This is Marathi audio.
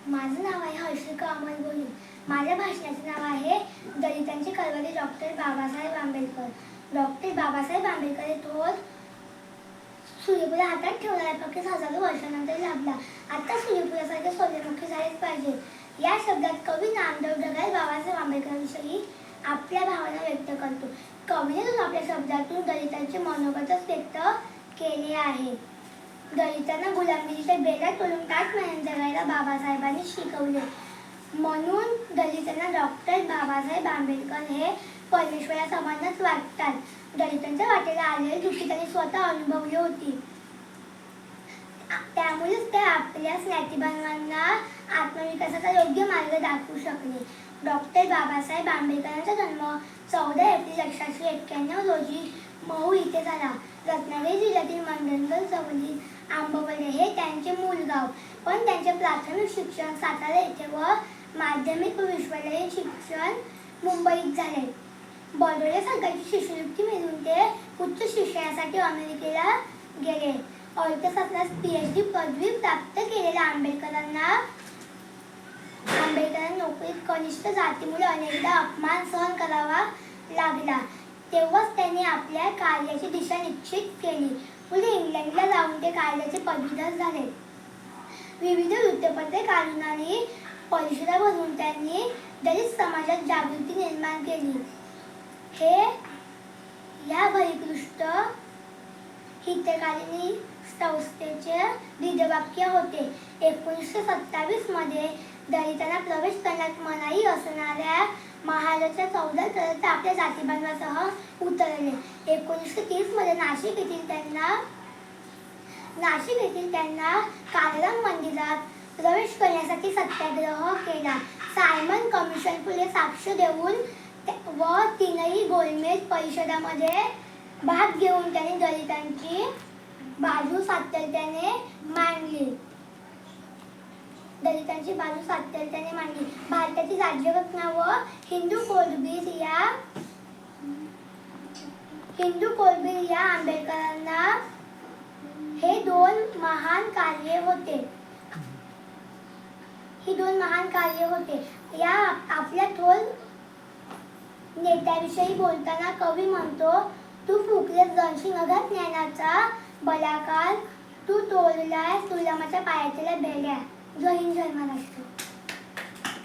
माझं नाव आहे हर्षिका अमल गोहिल. माझ्या भाषणाचे नाव आहे दलितांचे कळवळे डॉक्टर बाबासाहेब आंबेडकर. डॉक्टर बाबासाहेब आंबेडकर हे थोर सूर्यफूल हातात ठेवणाऱ्या फक्त हजारो वर्षानंतर लाभला. आता सूर्यफुलासारखे सूर्यमुखी झालेच पाहिजे. या शब्दात कवी नामदेव ढगाळ बाबासाहेब आंबेडकरांविषयी आपल्या भावना व्यक्त करतो. कवीने आपल्या शब्दातून दलितांचे मनोगतच व्यक्त केले आहे. दलितांना गुलामगिरीच्या बेड्यात तोडून ताटपणाने जगायला बाबासाहेबांनी शिकवले. म्हणून दलितांना डॉक्टर बाबासाहेब आंबेडकर हे परमेश्वरासमानच वाटतात. दलितांच्या वाटेला आलेली दुःखी त्यांनी स्वतः अनुभवली होती. त्यामुळेच ते आपल्या ज्ञातिबांधवांना आत्मविकासाचा योग्य मार्ग दाखवू शकले. डॉक्टर बाबासाहेब आंबेडकरांचा जन्म 14 एप्रिल 1891 रोजी महू इथे झाला. रत्नागिरी जिल्ह्यातील मंडणगड जवळील आंबवडे हे त्यांचे मूळ गाव. पण त्यांचे प्राथमिक शिक्षण सातारा येथे व माध्यमिक व विश्वविद्यालयीन शिक्षण मुंबईत झाले. बडोले सरकारची शिष्यवृत्ती मिळवून ते उच्च शिक्षणासाठी अमेरिकेला गेले. अर्थशास्त्रात PhD पदवी प्राप्त केलेल्या आंबेडकरांना नोकरीत कनिष्ठ जातीमुळे अनेकदा अपमान सहन करावा लागला. तेव्हाच त्यांनी आपल्या कार्याची दिशा निश्चित केली. पुढे इंग्लंडला जाऊन ते कायद्याचे पदवीधर झाले. विविध वृत्तपत्रे काढून आणि परिषदा भरवून त्यांनी दलित समाजात जागृती निर्माण केली. हे या परिष्कृत हितकारिणी संस्थेचे ब्रीदवाक्य होते. 1927 मध्ये दलितांना प्रवेश करण्यात मनाई असणाऱ्या महाराजांच्या 14 तरुण आपल्या जातीबांधवांसह उतरले. 1930 मध्ये नाशिक येथील त्यांना काळाराम मंदिरात प्रवेश करण्यासाठी सत्याग्रह केला. सायमन कमिशन पुढे साक्ष देऊन व 3ही गोलमेज परिषदामध्ये भाग घेऊन त्यांनी दलितांची बाजू सातत्याने मांडली. भारताची राज्यघटना व हिंदू कोड या आंबेडकरांना ही दोन महान कार्ये होते. या आपल्या थोर नेत्याविषयी बोलताना कवी म्हणतो, तू फुकलेस जणशी नघात ज्ञानाचा बलाकार, तू तोडलास तुळजामाच्या पायातल्या बेड्या. जय हिंद, जय महाराष्ट्र.